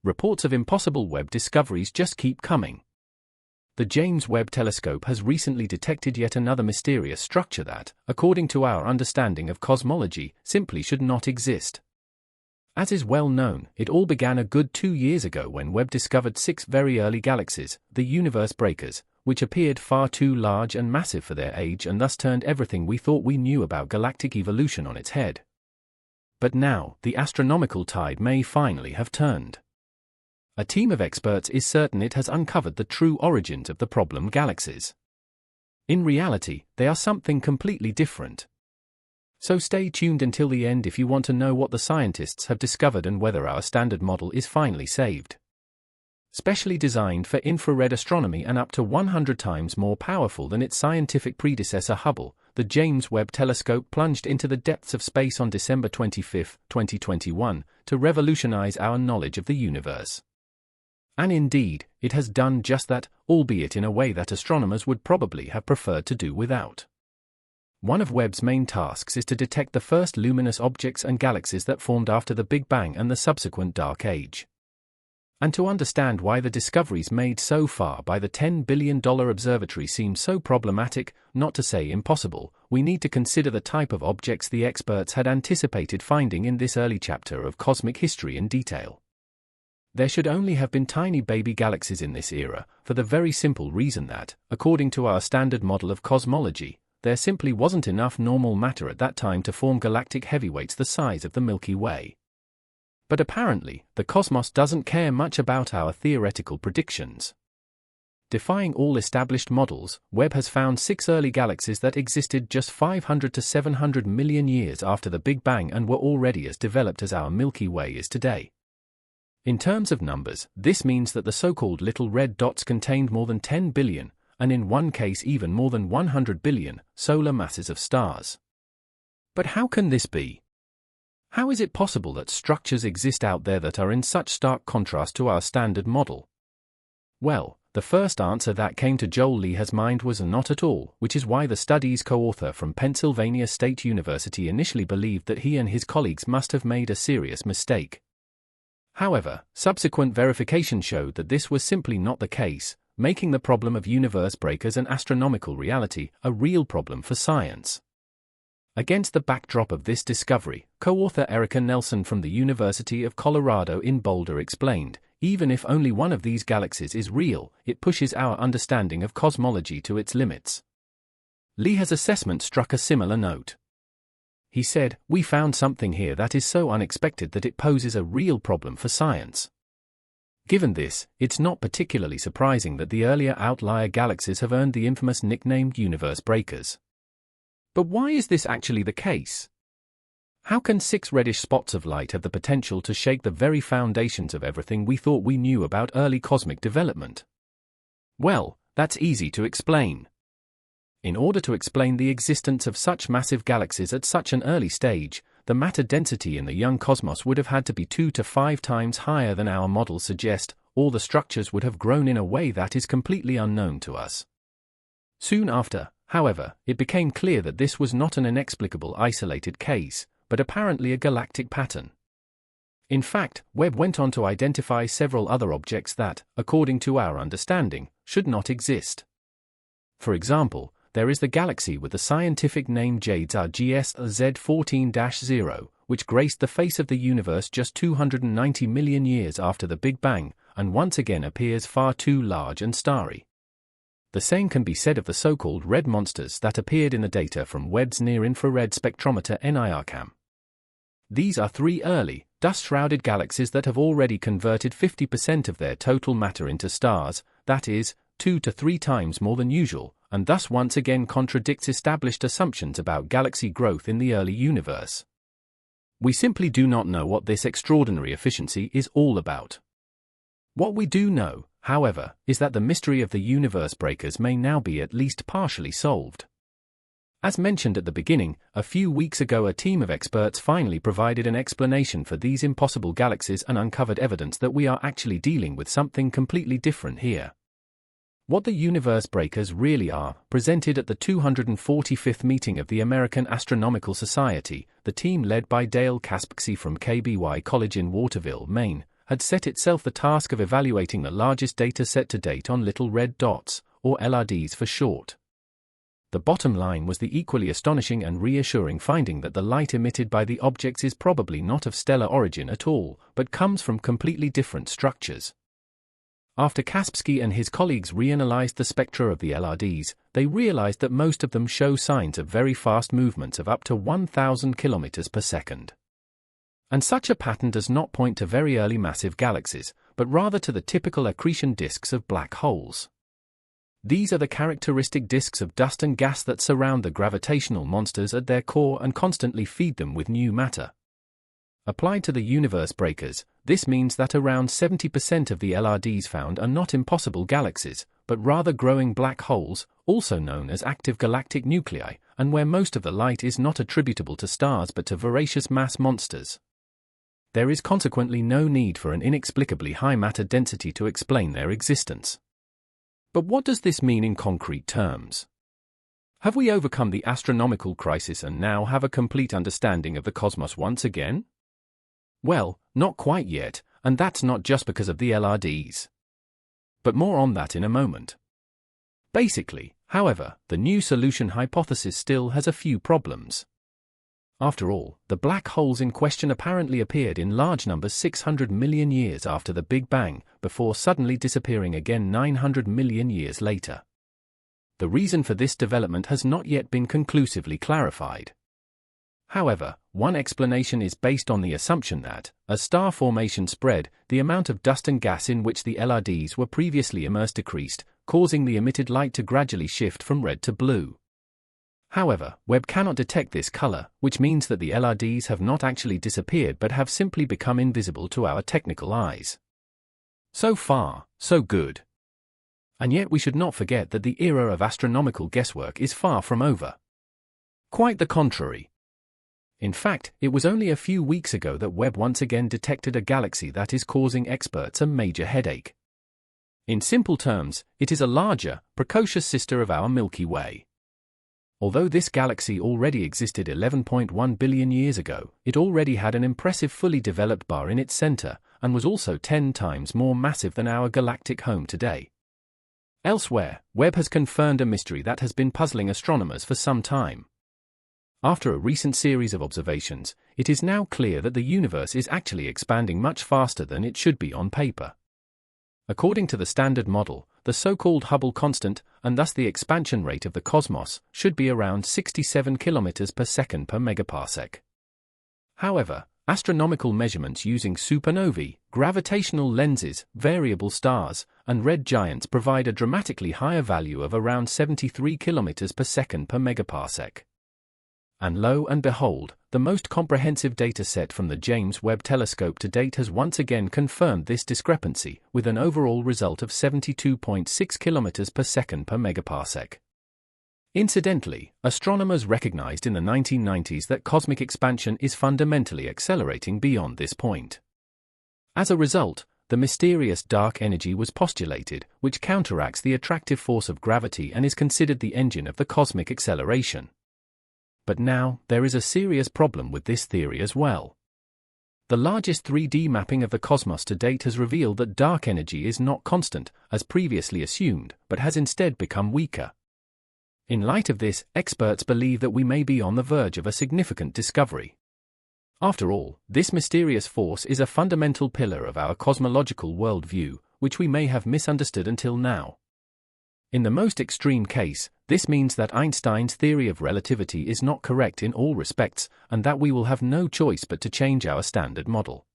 reports of impossible Webb discoveries just keep coming. The James Webb Telescope has recently detected yet another mysterious structure that, according to our understanding of cosmology, simply should not exist. As is well known, it all began a good 2 years ago when Webb discovered 6 very early galaxies, the universe breakers, which appeared far too large and massive for their age and thus turned everything we thought we knew about galactic evolution on its head. But now, the astronomical tide may finally have turned. A team of experts is certain it has uncovered the true origins of the problem galaxies. In reality, they are something completely different. So stay tuned until the end if you want to know what the scientists have discovered and whether our standard model is finally saved. Specially designed for infrared astronomy and up to 100 times more powerful than its scientific predecessor Hubble, the James Webb Telescope plunged into the depths of space on December 25, 2021, to revolutionize our knowledge of the universe. And indeed, it has done just that, albeit in a way that astronomers would probably have preferred to do without. One of Webb's main tasks is to detect the first luminous objects and galaxies that formed after the Big Bang and the subsequent Dark Age. And to understand why the discoveries made so far by the $10 billion observatory seem so problematic, not to say impossible, we need to consider the type of objects the experts had anticipated finding in this early chapter of cosmic history in detail. There should only have been tiny baby galaxies in this era, for the very simple reason that, according to our standard model of cosmology, there simply wasn't enough normal matter at that time to form galactic heavyweights the size of the Milky Way. But apparently, the cosmos doesn't care much about our theoretical predictions. Defying all established models, Webb has found 6 early galaxies that existed just 500 to 700 million years after the Big Bang and were already as developed as our Milky Way is today. In terms of numbers, this means that the so-called little red dots contained more than 10 billion, and in one case even more than 100 billion, solar masses of stars. But how can this be? How is it possible that structures exist out there that are in such stark contrast to our standard model? Well, the first answer that came to Joel Lee's mind was not at all, which is why the study's co-author from Pennsylvania State University initially believed that he and his colleagues must have made a serious mistake. However, subsequent verification showed that this was simply not the case, making the problem of universe breakers and astronomical reality a real problem for science. Against the backdrop of this discovery, co-author Erica Nelson from the University of Colorado in Boulder explained, even if only one of these galaxies is real, it pushes our understanding of cosmology to its limits. Lee's assessment struck a similar note. He said, "We found something here that is so unexpected that it poses a real problem for science." Given this, it's not particularly surprising that the earlier outlier galaxies have earned the infamous nickname universe breakers. But why is this actually the case? How can 6 reddish spots of light have the potential to shake the very foundations of everything we thought we knew about early cosmic development? Well, that's easy to explain. In order to explain the existence of such massive galaxies at such an early stage, the matter density in the young cosmos would have had to be 2 to 5 times higher than our models suggest, or the structures would have grown in a way that is completely unknown to us. Soon after, however, it became clear that this was not an inexplicable isolated case, but apparently a galactic pattern. In fact, Webb went on to identify several other objects that, according to our understanding, should not exist. For example, there is the galaxy with the scientific name JADES Z14-0, which graced the face of the universe just 290 million years after the Big Bang, and once again appears far too large and starry. The same can be said of the so-called red monsters that appeared in the data from Webb's near-infrared spectrometer NIRCam. These are 3 early, dust-shrouded galaxies that have already converted 50% of their total matter into stars, that is, 2 to 3 times more than usual, and thus once again contradicts established assumptions about galaxy growth in the early universe. We simply do not know what this extraordinary efficiency is all about. What we do know, however, is that the mystery of the universe breakers may now be at least partially solved. As mentioned at the beginning, a few weeks ago a team of experts finally provided an explanation for these impossible galaxies and uncovered evidence that we are actually dealing with something completely different here. What the universe breakers really are, presented at the 245th meeting of the American Astronomical Society, the team led by Dale Kaspksi from KBY College in Waterville, Maine, had set itself the task of evaluating the largest data set to date on little red dots, or LRDs for short. The bottom line was the equally astonishing and reassuring finding that the light emitted by the objects is probably not of stellar origin at all, but comes from completely different structures. After Kaspersky and his colleagues reanalyzed the spectra of the LRDs, they realized that most of them show signs of very fast movements of up to 1,000 kilometers per second. And such a pattern does not point to very early massive galaxies, but rather to the typical accretion disks of black holes. These are the characteristic disks of dust and gas that surround the gravitational monsters at their core and constantly feed them with new matter. Applied to the universe breakers, this means that around 70% of the LRDs found are not impossible galaxies, but rather growing black holes, also known as active galactic nuclei, and where most of the light is not attributable to stars but to voracious mass monsters. There is consequently no need for an inexplicably high matter density to explain their existence. But what does this mean in concrete terms? Have we overcome the astronomical crisis and now have a complete understanding of the cosmos once again? Well, not quite yet, and that's not just because of the LRDs. But more on that in a moment. Basically, however, the new solution hypothesis still has a few problems. After all, the black holes in question apparently appeared in large numbers 600 million years after the Big Bang, before suddenly disappearing again 900 million years later. The reason for this development has not yet been conclusively clarified. However, one explanation is based on the assumption that, as star formation spread, the amount of dust and gas in which the LRDs were previously immersed decreased, causing the emitted light to gradually shift from red to blue. However, Webb cannot detect this color, which means that the LRDs have not actually disappeared but have simply become invisible to our technical eyes. So far, so good. And yet we should not forget that the era of astronomical guesswork is far from over. Quite the contrary. In fact, it was only a few weeks ago that Webb once again detected a galaxy that is causing experts a major headache. In simple terms, it is a larger, precocious sister of our Milky Way. Although this galaxy already existed 11.1 billion years ago, it already had an impressive fully developed bar in its center, and was also 10 times more massive than our galactic home today. Elsewhere, Webb has confirmed a mystery that has been puzzling astronomers for some time. After a recent series of observations, it is now clear that the universe is actually expanding much faster than it should be on paper. According to the Standard Model, the so-called Hubble constant, and thus the expansion rate of the cosmos, should be around 67 km per second per megaparsec. However, astronomical measurements using supernovae, gravitational lenses, variable stars, and red giants provide a dramatically higher value of around 73 km per second per megaparsec. And lo and behold, the most comprehensive data set from the James Webb Telescope to date has once again confirmed this discrepancy, with an overall result of 72.6 km per second per megaparsec. Incidentally, astronomers recognized in the 1990s that cosmic expansion is fundamentally accelerating beyond this point. As a result, the mysterious dark energy was postulated, which counteracts the attractive force of gravity and is considered the engine of the cosmic acceleration. But now, there is a serious problem with this theory as well. The largest 3D mapping of the cosmos to date has revealed that dark energy is not constant, as previously assumed, but has instead become weaker. In light of this, experts believe that we may be on the verge of a significant discovery. After all, this mysterious force is a fundamental pillar of our cosmological worldview, which we may have misunderstood until now. In the most extreme case, this means that Einstein's theory of relativity is not correct in all respects, and that we will have no choice but to change our standard model.